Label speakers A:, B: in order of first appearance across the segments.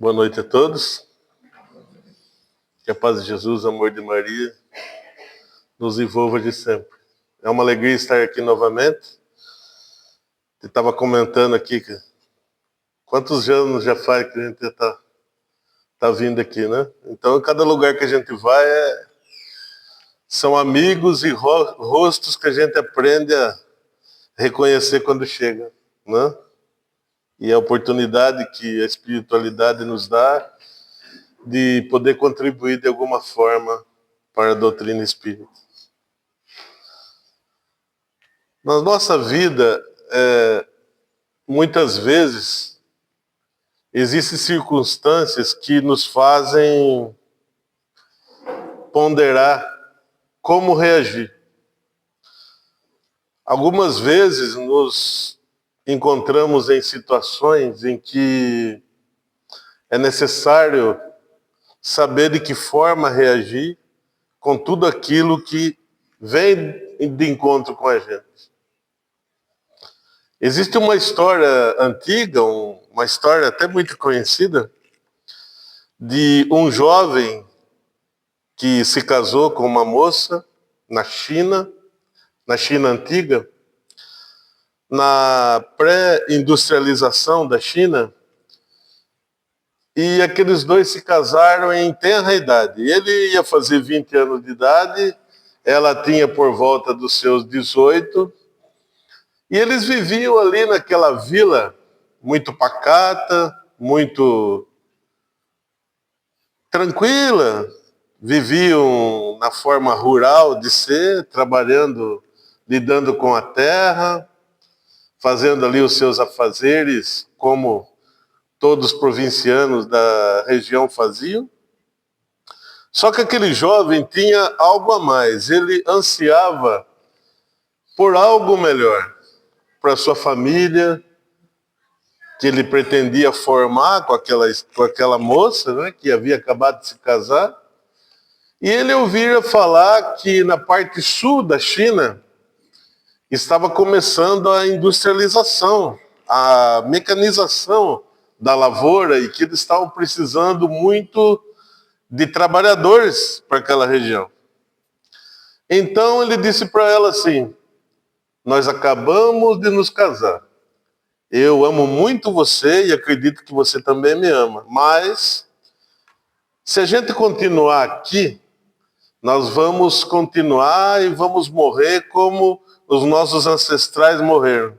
A: Boa noite a todos. Que a paz de Jesus, o amor de Maria, nos envolva de sempre. É uma alegria estar aqui novamente. Eu estava comentando aqui que quantos anos já faz que a gente tá vindo aqui, né? Então, em cada lugar que a gente vai, são amigos e rostos que a gente aprende a reconhecer quando chega, né? E a oportunidade que a espiritualidade nos dá de poder contribuir de alguma forma para a doutrina espírita. Na nossa vida, muitas vezes, existem circunstâncias que nos fazem ponderar como reagir. Algumas vezes nos encontramos em situações em que é necessário saber de que forma reagir com tudo aquilo que vem de encontro com a gente. Existe uma história antiga, uma história até muito conhecida, de um jovem que se casou com uma moça na China antiga, na pré-industrialização da China, e aqueles dois se casaram em tenra idade. Ele ia fazer 20 anos de idade, ela tinha por volta dos seus 18, e eles viviam ali naquela vila muito pacata, muito tranquila. Viviam na forma rural de ser, trabalhando, lidando com a terra, fazendo ali os seus afazeres, como todos os provincianos da região faziam. Só que aquele jovem tinha algo a mais. Ele ansiava por algo melhor para sua família, que ele pretendia formar com aquela moça, né, que havia acabado de se casar. E ele ouvira falar que na parte sul da China estava começando a industrialização, a mecanização da lavoura, e que eles estavam precisando muito de trabalhadores para aquela região. Então ele disse para ela assim: nós acabamos de nos casar. Eu amo muito você e acredito que você também me ama. Mas, se a gente continuar aqui, nós vamos continuar e vamos morrer como os nossos ancestrais morreram.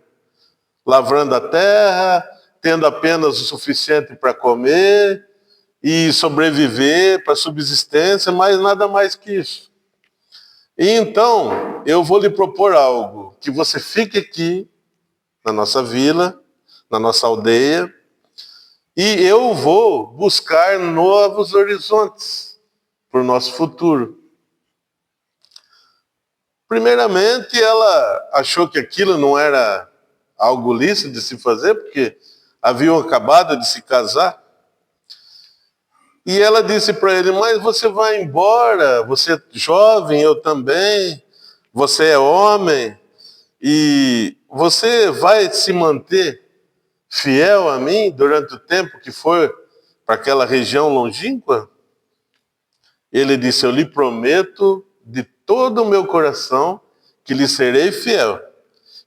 A: Lavrando a terra, tendo apenas o suficiente para comer e sobreviver para a subsistência, mas nada mais que isso. E então, eu vou lhe propor algo, que você fique aqui na nossa vila, na nossa aldeia, e eu vou buscar novos horizontes para o nosso futuro. Primeiramente, ela achou que aquilo não era algo lícito de se fazer, porque haviam acabado de se casar. E ela disse para ele: mas você vai embora, você é jovem, eu também, você é homem, e você vai se manter fiel a mim durante o tempo que for para aquela região longínqua? Ele disse: eu lhe prometo de todo o meu coração que lhe serei fiel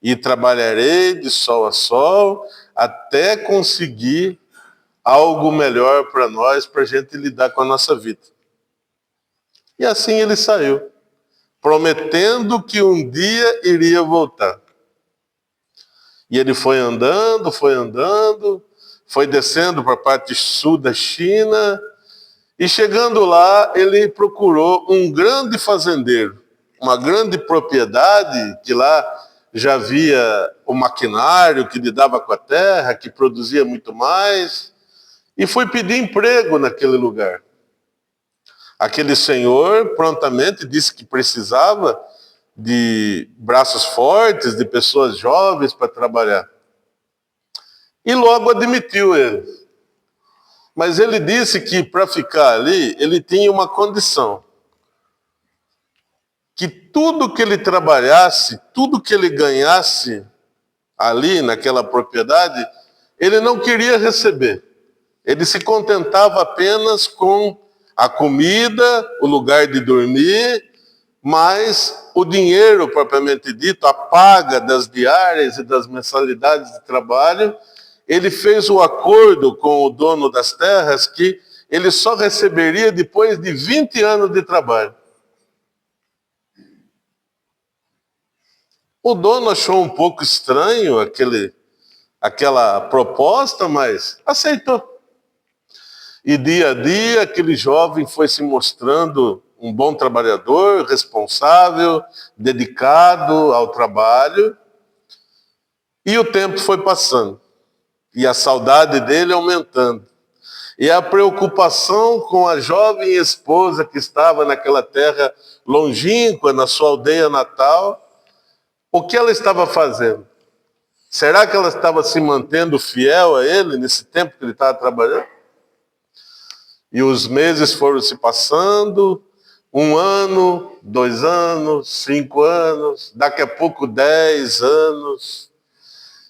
A: e trabalharei de sol a sol até conseguir algo melhor para nós, para a gente lidar com a nossa vida. E assim ele saiu, prometendo que um dia iria voltar. E ele foi andando, foi descendo para a parte sul da China, e chegando lá, ele procurou um grande fazendeiro, uma grande propriedade, que lá já havia o maquinário que lidava com a terra, que produzia muito mais, e foi pedir emprego naquele lugar. Aquele senhor prontamente disse que precisava de braços fortes, de pessoas jovens para trabalhar. E logo admitiu ele. Mas ele disse que para ficar ali, ele tinha uma condição: que tudo que ele trabalhasse, tudo que ele ganhasse ali naquela propriedade, ele não queria receber. Ele se contentava apenas com a comida, o lugar de dormir, mas o dinheiro propriamente dito, a paga das diárias e das mensalidades de trabalho, ele fez o acordo com o dono das terras que ele só receberia depois de 20 anos de trabalho. O dono achou um pouco estranho aquela proposta, mas aceitou. E dia a dia, aquele jovem foi se mostrando um bom trabalhador, responsável, dedicado ao trabalho. E o tempo foi passando. E a saudade dele aumentando. E a preocupação com a jovem esposa que estava naquela terra longínqua, na sua aldeia natal. O que ela estava fazendo? Será que ela estava se mantendo fiel a ele nesse tempo que ele estava trabalhando? E os meses foram se passando, 1 ano, 2 anos, 5 anos, daqui a pouco 10 anos.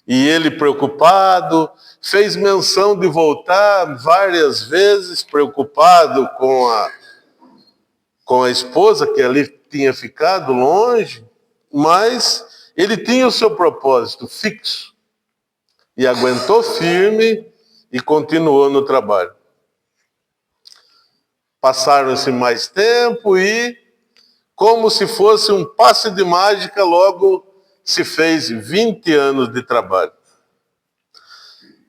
A: E ele preocupado, fez menção de voltar várias vezes, preocupado com a esposa que ali tinha ficado longe, mas ele tinha o seu propósito fixo. E aguentou firme e continuou no trabalho. Passaram-se mais tempo e, como se fosse um passe de mágica, logo se fez 20 anos de trabalho.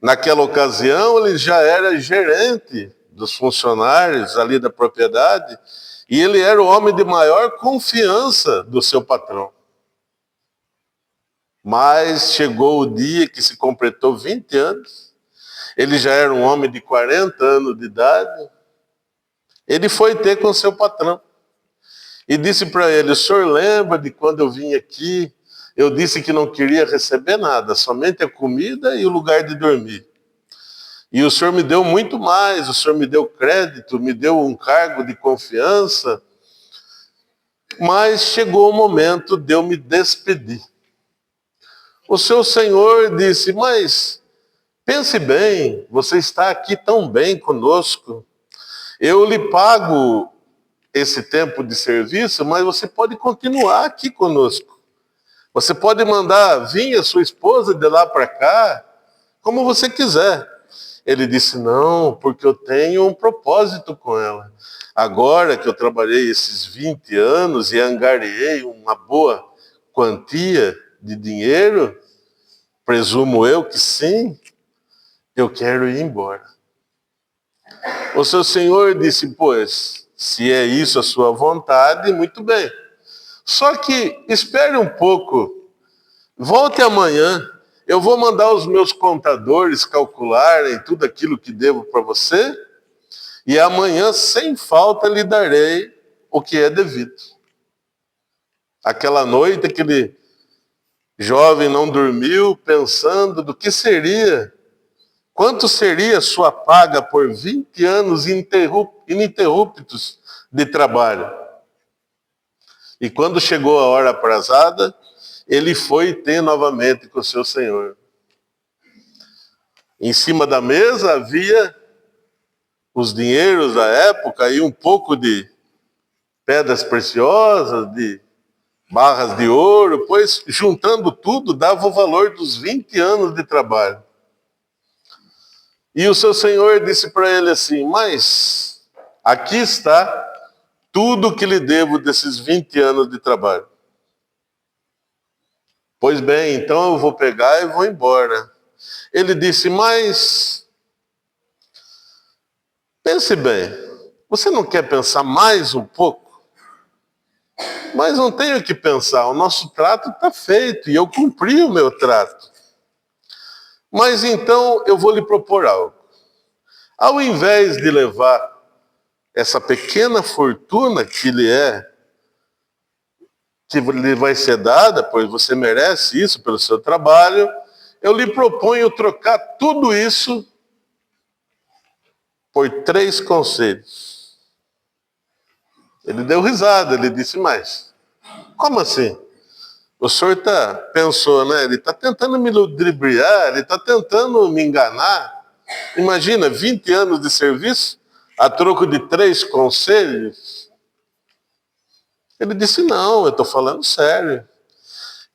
A: Naquela ocasião, ele já era gerente dos funcionários ali da propriedade e ele era o homem de maior confiança do seu patrão. Mas chegou o dia que se completou 20 anos, ele já era um homem de 40 anos de idade, ele foi ter com seu patrão e disse para ele: o senhor lembra de quando eu vim aqui? Eu disse que não queria receber nada, somente a comida e o lugar de dormir. E o senhor me deu muito mais, o senhor me deu crédito, me deu um cargo de confiança, mas chegou o momento de eu me despedir. O seu senhor disse: mas pense bem, você está aqui tão bem conosco, eu lhe pago esse tempo de serviço, mas você pode continuar aqui conosco. Você pode mandar vir a sua esposa de lá para cá, como você quiser. Ele disse: não, porque eu tenho um propósito com ela. Agora que eu trabalhei esses 20 anos e angariei uma boa quantia de dinheiro, presumo eu que sim, eu quero ir embora. O seu senhor disse: pois, se é isso a sua vontade, muito bem. Só que espere um pouco, volte amanhã, eu vou mandar os meus contadores calcularem tudo aquilo que devo para você, e amanhã, sem falta, lhe darei o que é devido. Aquela noite, aquele jovem não dormiu, pensando do que seria, quanto seria sua paga por 20 anos ininterruptos de trabalho. E quando chegou a hora aprazada, ele foi ter novamente com o seu senhor. Em cima da mesa havia os dinheiros da época e um pouco de pedras preciosas, de barras de ouro, pois juntando tudo dava o valor dos 20 anos de trabalho. E o seu senhor disse para ele assim: mas aqui está tudo que lhe devo desses 20 anos de trabalho. Pois bem, então eu vou pegar e vou embora. Ele disse: mas pense bem, você não quer pensar mais um pouco? Mas não tenho que pensar, o nosso trato está feito e eu cumpri o meu trato. Mas então eu vou lhe propor algo. Ao invés de levar essa pequena fortuna que lhe vai ser dada, pois você merece isso pelo seu trabalho, eu lhe proponho trocar tudo isso por 3 conselhos. Ele deu risada, ele disse: mas como assim? O senhor pensou, né? Ele está tentando me ludibriar, ele está tentando me enganar. Imagina, 20 anos de serviço, a troco de 3 conselhos. Ele disse, não, eu estou falando sério.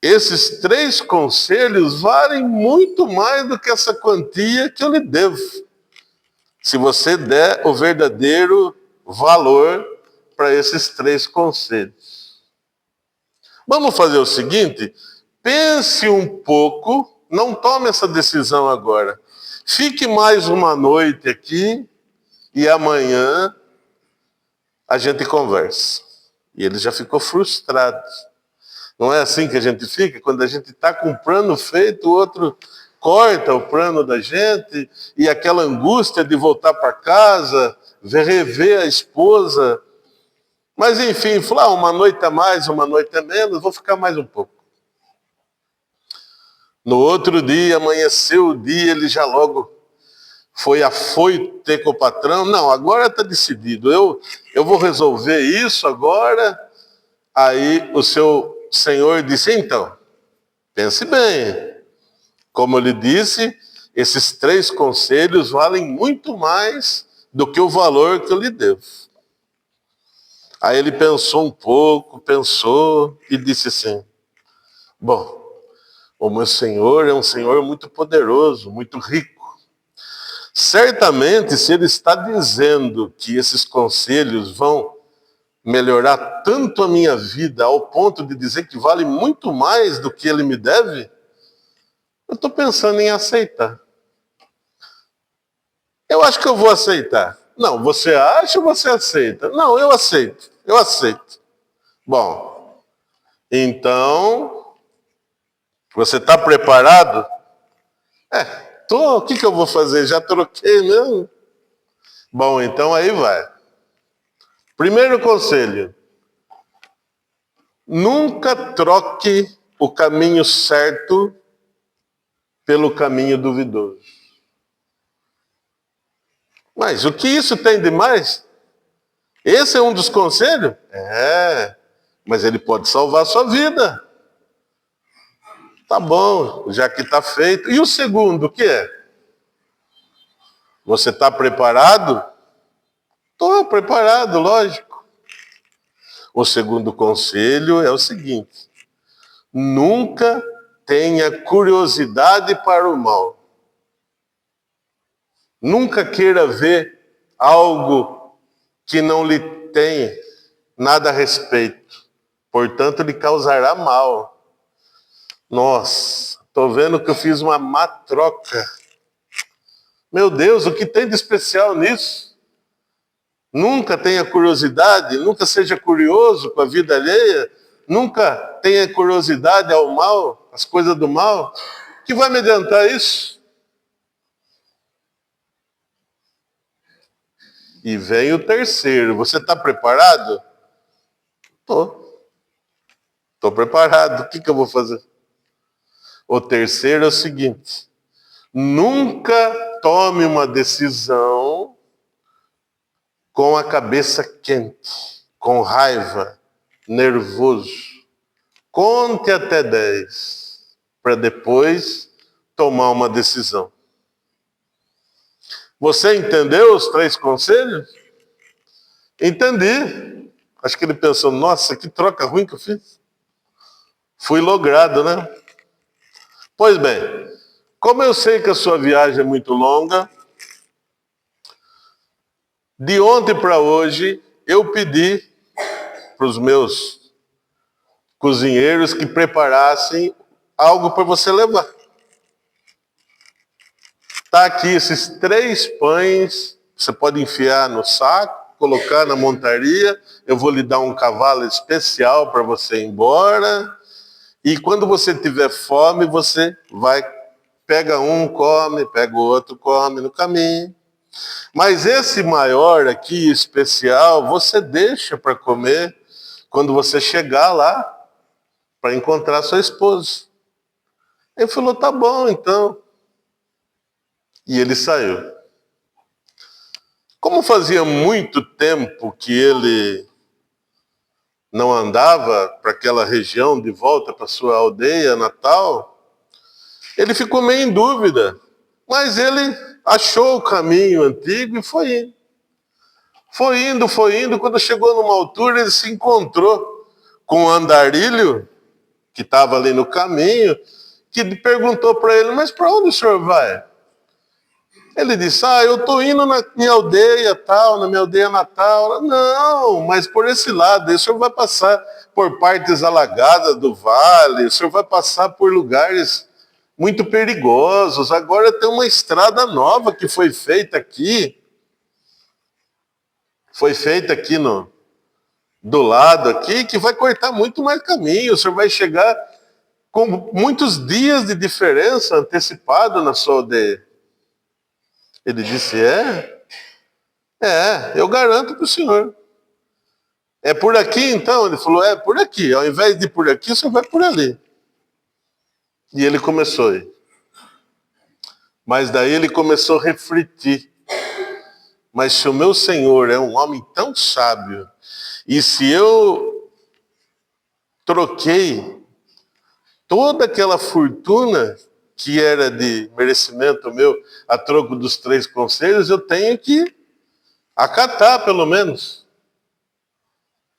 A: Esses 3 conselhos valem muito mais do que essa quantia que eu lhe devo. Se você der o verdadeiro valor para esses 3 conselhos. Vamos fazer o seguinte, pense um pouco, não tome essa decisão agora. Fique mais uma noite aqui e amanhã a gente conversa. E ele já ficou frustrado. Não é assim que a gente fica? Quando a gente está com um plano feito, o outro corta o plano da gente, e aquela angústia de voltar para casa, rever a esposa. Mas enfim, falou, uma noite a mais, uma noite a menos, vou ficar mais um pouco. No outro dia, amanheceu o dia, ele já logo foi afoito ter com o patrão. Não, agora está decidido, eu vou resolver isso agora. Aí o seu senhor disse, então, pense bem. Como eu lhe disse, esses 3 conselhos valem muito mais do que o valor que eu lhe devo. Aí ele pensou um pouco, pensou e disse assim, bom, o meu senhor é um senhor muito poderoso, muito rico. Certamente, se ele está dizendo que esses conselhos vão melhorar tanto a minha vida, ao ponto de dizer que vale muito mais do que ele me deve, eu estou pensando em aceitar. Eu acho que eu vou aceitar. Não, você acha ou você aceita? Não, eu aceito. Eu aceito. Bom, então, você está preparado? Tô. O que eu vou fazer? Já troquei mesmo? Bom, então aí vai. Primeiro conselho. Nunca troque o caminho certo pelo caminho duvidoso. Mas o que isso tem de mais? Esse é um dos conselhos? Mas ele pode salvar a sua vida. Tá bom, já que está feito. E o segundo, o que é? Você está preparado? Estou preparado, lógico. O segundo conselho é o seguinte: nunca tenha curiosidade para o mal. Nunca queira ver algo que não lhe tem nada a respeito. Portanto, lhe causará mal. Nossa, estou vendo que eu fiz uma má troca. Meu Deus, o que tem de especial nisso? Nunca tenha curiosidade, nunca seja curioso com a vida alheia, nunca tenha curiosidade ao mal, às coisas do mal. O que vai me adiantar isso? E vem o terceiro. Você está preparado? Estou preparado. O que eu vou fazer? O terceiro é o seguinte: nunca tome uma decisão com a cabeça quente, com raiva, nervoso. Conte até 10 para depois tomar uma decisão. Você entendeu os 3 conselhos? Entendi. Acho que ele pensou, nossa, que troca ruim que eu fiz. Fui logrado, né? Pois bem, como eu sei que a sua viagem é muito longa, de ontem para hoje, eu pedi para os meus cozinheiros que preparassem algo para você levar. Está aqui esses 3 pães, você pode enfiar no saco, colocar na montaria, eu vou lhe dar um cavalo especial para você ir embora, e quando você tiver fome, você vai, pega um, come, pega o outro, come no caminho. Mas esse maior aqui, especial, você deixa para comer quando você chegar lá para encontrar sua esposa. Ele falou, tá bom, então. E ele saiu. Como fazia muito tempo que ele não andava para aquela região de volta para sua aldeia natal, ele ficou meio em dúvida. Mas ele achou o caminho antigo e foi indo. Foi indo. Quando chegou numa altura, ele se encontrou com um andarilho que estava ali no caminho, que perguntou para ele, mas para onde o senhor vai? Ele disse, eu estou indo na minha aldeia tal, na minha aldeia natal. Não, mas por esse lado, o senhor vai passar por partes alagadas do vale, o senhor vai passar por lugares muito perigosos. Agora tem uma estrada nova que foi feita aqui. Foi feita aqui do lado aqui, que vai cortar muito mais caminho. O senhor vai chegar com muitos dias de diferença antecipado na sua aldeia. Ele disse, eu garanto para o senhor. É por aqui então? Ele falou, é por aqui. Ao invés de ir por aqui, você vai por ali. E ele começou a ir. Mas daí ele começou a refletir. Mas se o meu Senhor é um homem tão sábio, e se eu troquei toda aquela fortuna que era de merecimento meu a troco dos 3 conselhos, eu tenho que acatar pelo menos.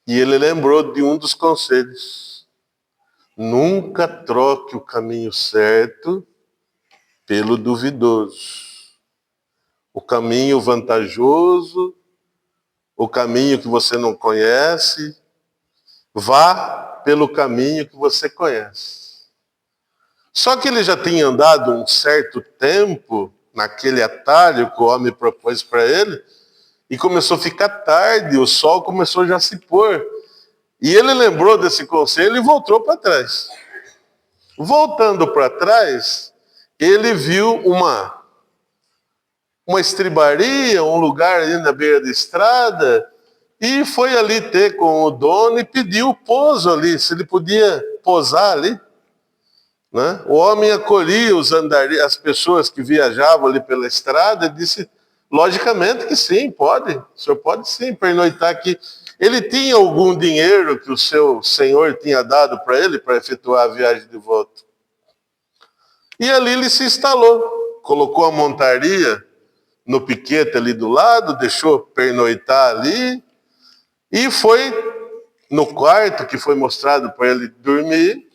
A: E ele lembrou de um dos conselhos. Nunca troque o caminho certo pelo duvidoso. O caminho vantajoso, o caminho que você não conhece, vá pelo caminho que você conhece. Só que ele já tinha andado um certo tempo naquele atalho que o homem propôs para ele, e começou a ficar tarde, o sol começou já a se pôr. E ele lembrou desse conselho e voltou para trás. Voltando para trás, ele viu uma estribaria, um lugar ali na beira da estrada, e foi ali ter com o dono e pediu pouso ali, se ele podia pousar ali. Né? O homem acolhia as pessoas que viajavam ali pela estrada e disse, logicamente que sim, pode. O senhor pode sim pernoitar aqui. Ele tinha algum dinheiro que o seu senhor tinha dado para ele para efetuar a viagem de volta. E ali ele se instalou, colocou a montaria no piquete ali do lado, deixou pernoitar ali e foi no quarto que foi mostrado para ele dormir.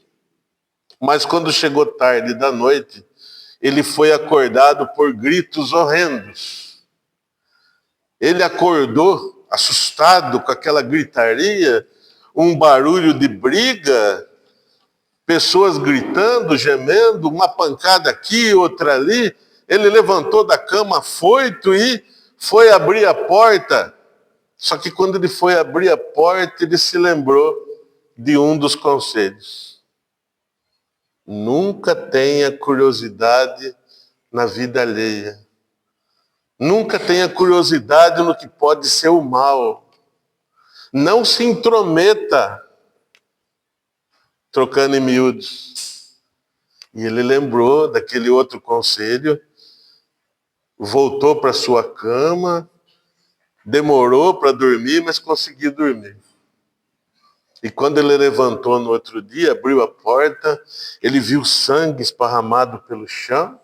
A: Mas quando chegou tarde da noite, ele foi acordado por gritos horrendos. Ele acordou assustado com aquela gritaria, um barulho de briga, pessoas gritando, gemendo, uma pancada aqui, outra ali. Ele levantou da cama afoito e foi abrir a porta. Só que quando ele foi abrir a porta, ele se lembrou de um dos conselhos. Nunca tenha curiosidade na vida alheia. Nunca tenha curiosidade no que pode ser o mal. Não se intrometa, trocando em miúdos. E ele lembrou daquele outro conselho, voltou para sua cama, demorou para dormir, mas conseguiu dormir. E quando ele levantou no outro dia, abriu a porta, ele viu sangue esparramado pelo chão.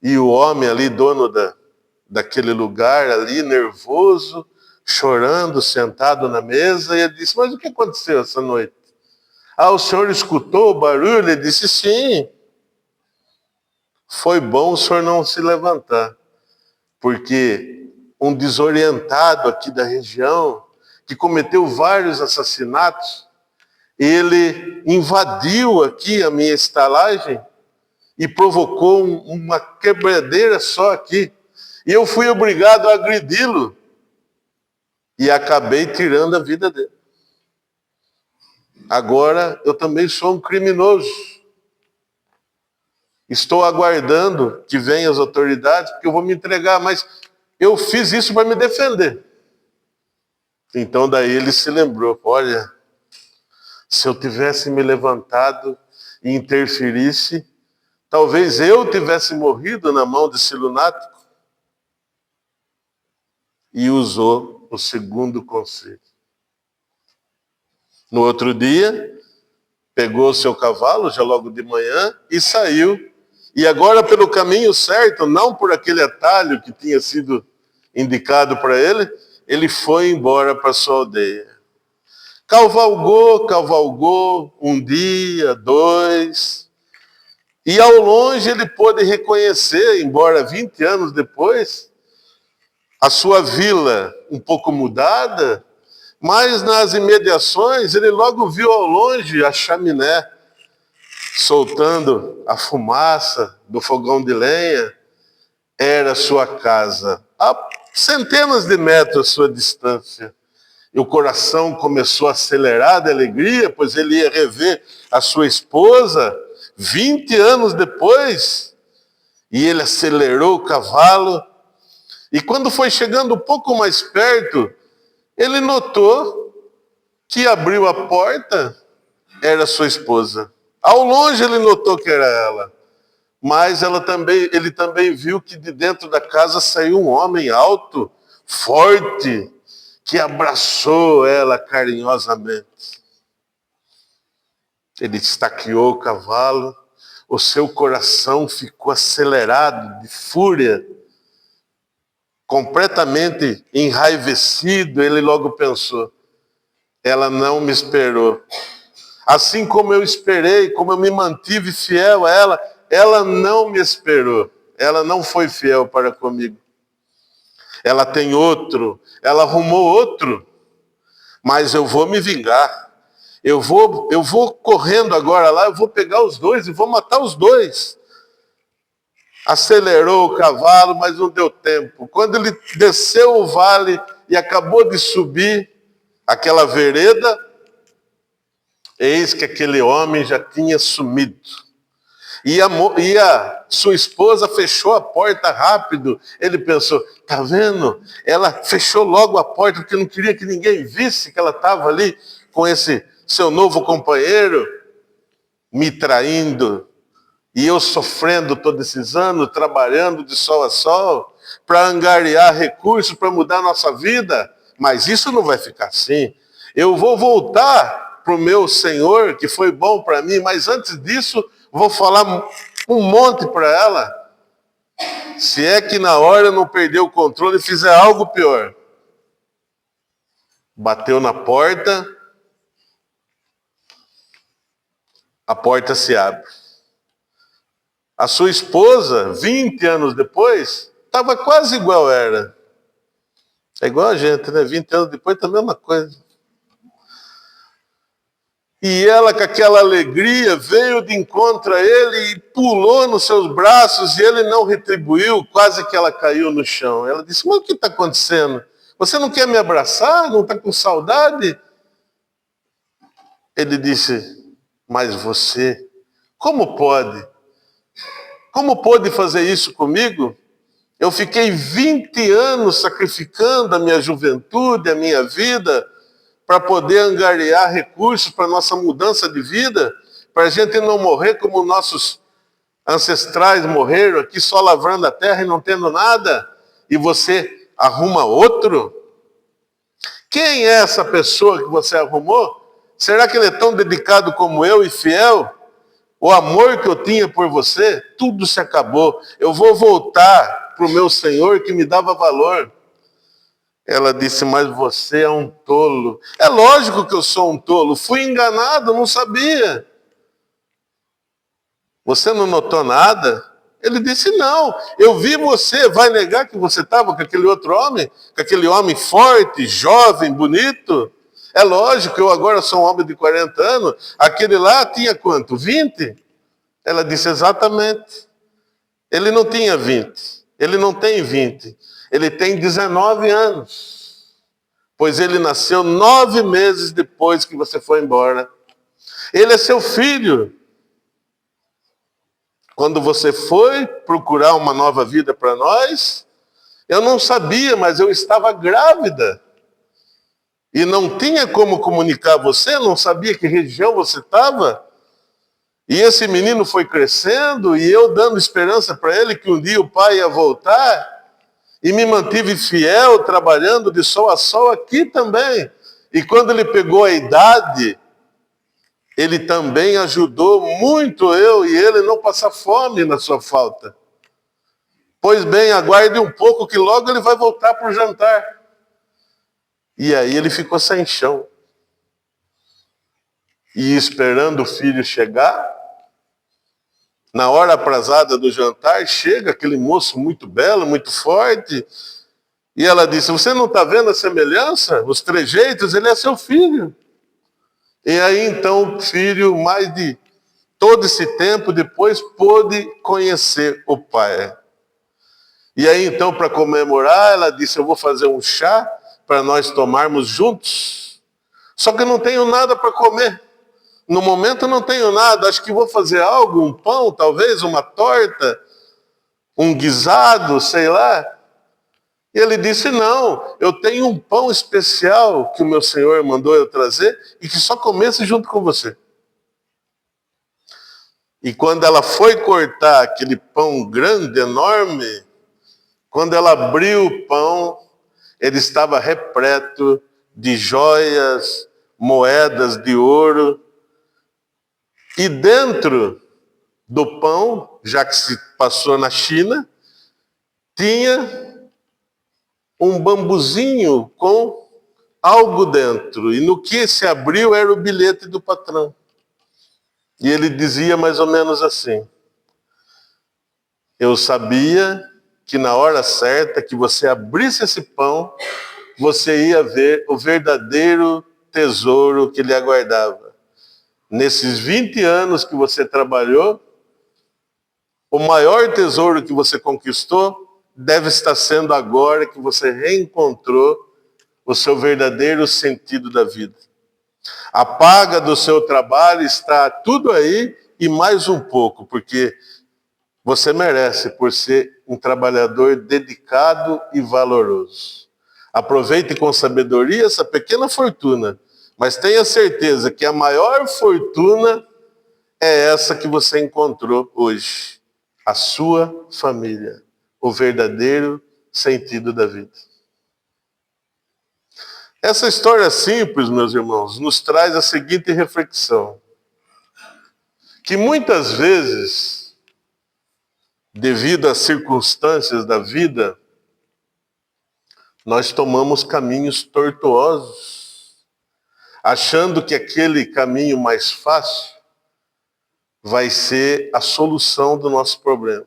A: E o homem ali, dono daquele lugar ali, nervoso, chorando, sentado na mesa, e ele disse, mas o que aconteceu essa noite? O senhor escutou o barulho? Ele disse, sim. Foi bom o senhor não se levantar, porque um desorientado aqui da região, que cometeu vários assassinatos, ele invadiu aqui a minha estalagem e provocou uma quebradeira só aqui. E eu fui obrigado a agredi-lo e acabei tirando a vida dele. Agora eu também sou um criminoso. Estou aguardando que venham as autoridades, porque eu vou me entregar, mas eu fiz isso para me defender. Então daí ele se lembrou, olha, se eu tivesse me levantado e interferisse, talvez eu tivesse morrido na mão desse lunático. E usou o segundo conselho. No outro dia, pegou o seu cavalo, já logo de manhã, e saiu E agora pelo caminho certo, não por aquele atalho que tinha sido indicado para ele, ele foi embora para sua aldeia. Cavalgou, cavalgou, um dia, dois, e ao longe ele pôde reconhecer, embora 20 anos depois, a sua vila um pouco mudada, mas nas imediações ele logo viu ao longe a chaminé soltando a fumaça do fogão de lenha. Era sua casa, a centenas de metros sua distância. E o coração começou a acelerar de alegria, pois ele ia rever a sua esposa 20 anos depois. E ele acelerou o cavalo. E quando foi chegando um pouco mais perto, ele notou que abriu a porta, era sua esposa. Ao longe ele notou que era ela. Mas ele também viu que de dentro da casa saiu um homem alto, forte, que abraçou ela carinhosamente. Ele estaqueou o cavalo, o seu coração ficou acelerado de fúria, completamente enraivecido. Ele logo pensou: ela não me esperou. Assim como eu esperei, como eu me mantive fiel a ela, ela não me esperou. Ela não foi fiel para comigo. Ela tem outro, ela arrumou outro, mas eu vou me vingar. Eu vou correndo agora lá, eu vou pegar os dois e vou matar os dois. Acelerou o cavalo, mas não deu tempo. Quando ele desceu o vale e acabou de subir aquela vereda, eis que aquele homem já tinha sumido. E a sua esposa fechou a porta rápido. Ele pensou: tá vendo? Ela fechou logo a porta porque não queria que ninguém visse que ela estava ali com esse seu novo companheiro, me traindo. E eu sofrendo todos esses anos, trabalhando de sol a sol, para angariar recursos, para mudar a nossa vida. Mas isso não vai ficar assim. Eu vou voltar para o meu Senhor, que foi bom para mim, mas antes disso, vou falar um monte para ela. Se é que na hora eu não perder o controle e fizer algo pior. Bateu na porta, a porta se abre. A sua esposa, 20 anos depois, estava quase igual era. É igual a gente, né? 20 anos depois tá a mesma coisa. E ela, com aquela alegria, veio de encontro a ele e pulou nos seus braços, e ele não retribuiu, quase que ela caiu no chão. Ela disse: mas o que está acontecendo? Você não quer me abraçar? Não está com saudade? Ele disse: mas você, como pode? Como pôde fazer isso comigo? Eu fiquei 20 anos sacrificando a minha juventude, a minha vida, para poder angariar recursos para a nossa mudança de vida, para a gente não morrer como nossos ancestrais morreram aqui, só lavrando a terra e não tendo nada, e você arruma outro? Quem é essa pessoa que você arrumou? Será que ele é tão dedicado como eu e fiel? O amor que eu tinha por você, tudo se acabou. Eu vou voltar para o meu Senhor que me dava valor. Ela disse: mas você é um tolo. É lógico que eu sou um tolo. Fui enganado, não sabia. Você não notou nada? Ele disse: não, eu vi você. Vai negar que você estava com aquele outro homem? Com aquele homem forte, jovem, bonito? É lógico, eu agora sou um homem de 40 anos. Aquele lá tinha quanto? 20? Ela disse: exatamente. Ele não tinha 20. Ele não tem 20. Ele tem 19 anos. Pois ele nasceu 9 meses depois que você foi embora. Ele é seu filho. Quando você foi procurar uma nova vida para nós, eu não sabia, mas eu estava grávida. E não tinha como comunicar a você, não sabia que região você estava. E esse menino foi crescendo, e eu dando esperança para ele que um dia o pai ia voltar, e me mantive fiel, trabalhando de sol a sol aqui também. E quando ele pegou a idade ele também ajudou muito eu e ele não passar fome na sua falta. Pois bem, aguarde um pouco que logo ele vai voltar para o jantar. E aí ele ficou sem chão. E esperando o filho chegar, na hora aprazada do jantar, chega aquele moço muito belo, muito forte, e ela disse, você não está vendo a semelhança? Os trejeitos, ele é seu filho. E aí então o filho, mais de todo esse tempo depois, pôde conhecer o pai. E aí então, para comemorar, ela disse, eu vou fazer um chá para nós tomarmos juntos. Só que eu não tenho nada para comer. No momento eu não tenho nada, acho que vou fazer algo, um pão, talvez, uma torta, um guisado, sei lá. E ele disse, não, eu tenho um pão especial que o meu Senhor mandou eu trazer e que só comesse junto com você. E quando ela foi cortar aquele pão grande, enorme, quando ela abriu o pão, ele estava repleto de joias, moedas de ouro. E dentro do pão, já que se passou na China, tinha um bambuzinho com algo dentro. E no que se abriu era o bilhete do patrão. E ele dizia mais ou menos assim, eu sabia que na hora certa que você abrisse esse pão, você ia ver o verdadeiro tesouro que lhe aguardava. Nesses 20 anos que você trabalhou, o maior tesouro que você conquistou deve estar sendo agora que você reencontrou o seu verdadeiro sentido da vida. A paga do seu trabalho está tudo aí e mais um pouco, porque você merece por ser um trabalhador dedicado e valoroso. Aproveite com sabedoria essa pequena fortuna, mas tenha certeza que a maior fortuna é essa que você encontrou hoje. A sua família, o verdadeiro sentido da vida. Essa história simples, meus irmãos, nos traz a seguinte reflexão. Que muitas vezes, devido às circunstâncias da vida, nós tomamos caminhos tortuosos, achando que aquele caminho mais fácil vai ser a solução do nosso problema.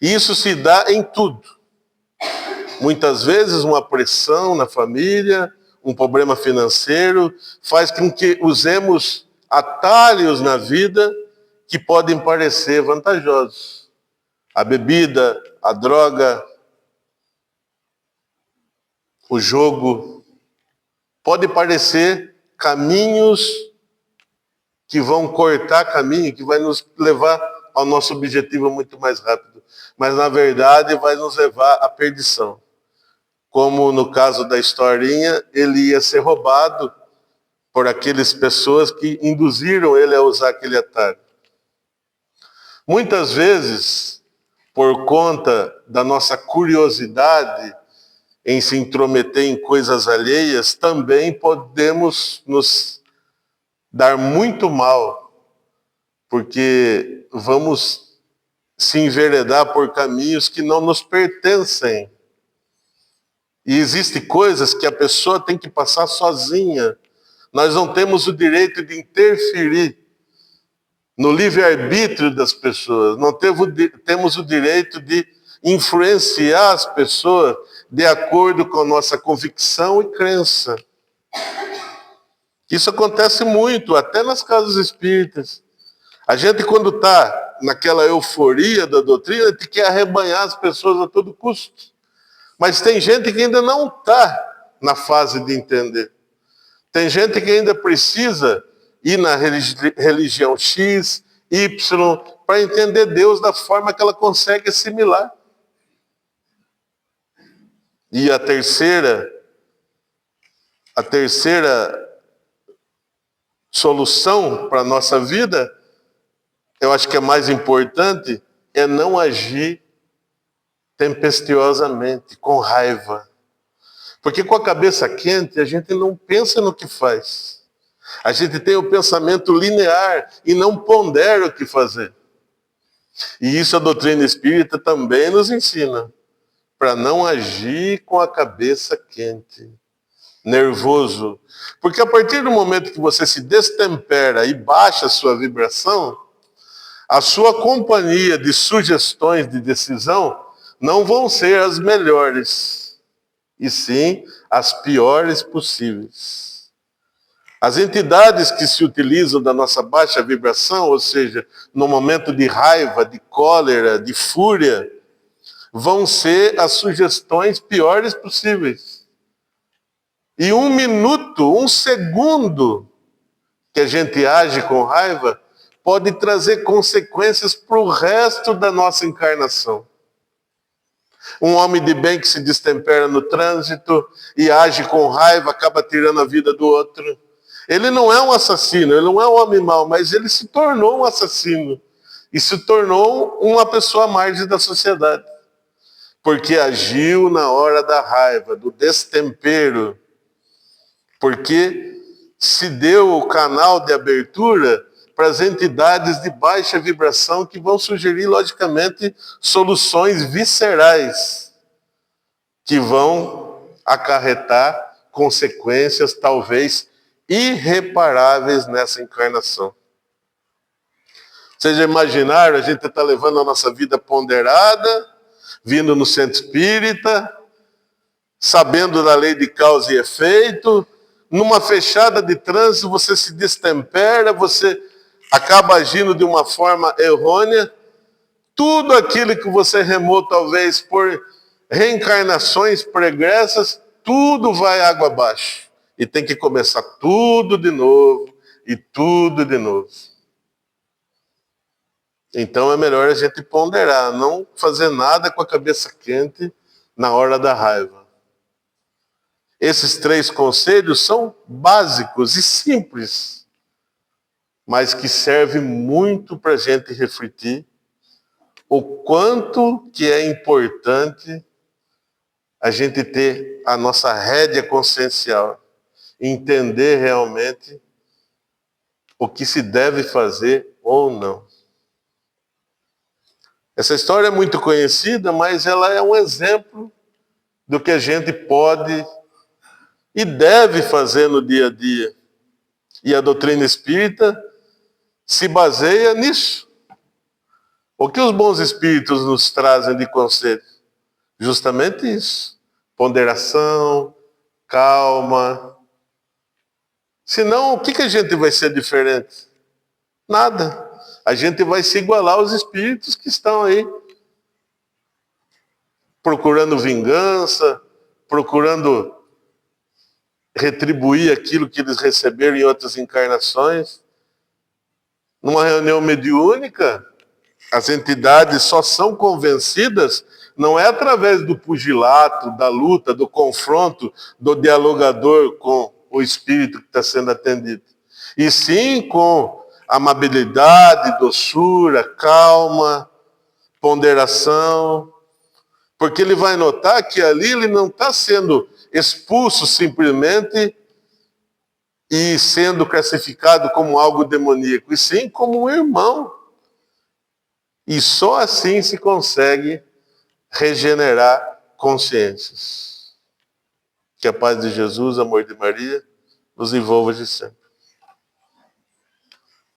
A: E isso se dá em tudo. Muitas vezes uma pressão na família, um problema financeiro, faz com que usemos atalhos na vida que podem parecer vantajosos. A bebida, a droga, o jogo, pode parecer caminhos que vão cortar caminho, que vai nos levar ao nosso objetivo muito mais rápido. Mas, na verdade, vai nos levar à perdição. Como no caso da historinha, ele ia ser roubado por aquelas pessoas que induziram ele a usar aquele atalho. Muitas vezes, por conta da nossa curiosidade em se intrometer em coisas alheias, também podemos nos dar muito mal, porque vamos se enveredar por caminhos que não nos pertencem. E existem coisas que a pessoa tem que passar sozinha. Nós não temos o direito de interferir no livre-arbítrio das pessoas. Não temos o direito de influenciar as pessoas de acordo com a nossa convicção e crença. Isso acontece muito, até nas casas espíritas. A gente, quando está naquela euforia da doutrina, tem que arrebanhar as pessoas a todo custo. Mas tem gente que ainda não está na fase de entender. Tem gente que ainda precisa ir na religião X, Y, para entender Deus da forma que ela consegue assimilar. E a terceira solução para a nossa vida, eu acho que é mais importante, é não agir tempestuosamente, com raiva. Porque com a cabeça quente, a gente não pensa no que faz. A gente tem o pensamento linear e não pondera o que fazer. E isso a doutrina espírita também nos ensina, para não agir com a cabeça quente, nervoso. Porque a partir do momento que você se destempera e baixa a sua vibração, a sua companhia de sugestões de decisão não vão ser as melhores, e sim as piores possíveis. As entidades que se utilizam da nossa baixa vibração, ou seja, no momento de raiva, de cólera, de fúria, vão ser as sugestões piores possíveis. E 1 minuto, 1 segundo que a gente age com raiva, pode trazer consequências para o resto da nossa encarnação. Um homem de bem que se destempera no trânsito e age com raiva, acaba tirando a vida do outro. Ele não é um assassino, ele não é um homem mau, mas ele se tornou um assassino. E se tornou uma pessoa à margem da sociedade. Porque agiu na hora da raiva, do destempero. Porque se deu o canal de abertura para as entidades de baixa vibração que vão sugerir, logicamente, soluções viscerais que vão acarretar consequências, talvez, irreparáveis nessa encarnação. Vocês já imaginaram, a gente está levando a nossa vida ponderada, vindo no centro espírita, sabendo da lei de causa e efeito, numa fechada de trânsito você se destempera, você acaba agindo de uma forma errônea, tudo aquilo que você remou talvez por reencarnações pregressas, tudo vai água abaixo. E tem que começar tudo de novo, e tudo de novo. Então é melhor a gente ponderar, não fazer nada com a cabeça quente na hora da raiva. Esses 3 conselhos são básicos e simples, mas que servem muito para a gente refletir o quanto que é importante a gente ter a nossa rédea consciencial, entender realmente o que se deve fazer ou não. Essa história é muito conhecida, mas ela é um exemplo do que a gente pode e deve fazer no dia a dia. E a doutrina espírita se baseia nisso. O que os bons espíritos nos trazem de conselho? Justamente isso. Ponderação, calma. Senão, o que a gente vai ser diferente? Nada. A gente vai se igualar aos espíritos que estão aí, procurando vingança, procurando retribuir aquilo que eles receberam em outras encarnações. Numa reunião mediúnica, as entidades só são convencidas, não é através do pugilato, da luta, do confronto, do dialogador com o espírito que está sendo atendido. E sim com amabilidade, doçura, calma, ponderação. Porque ele vai notar que ali ele não está sendo expulso simplesmente e sendo classificado como algo demoníaco, e sim como um irmão. E só assim se consegue regenerar consciências. Que a paz de Jesus, amor de Maria, nos envolva de sempre.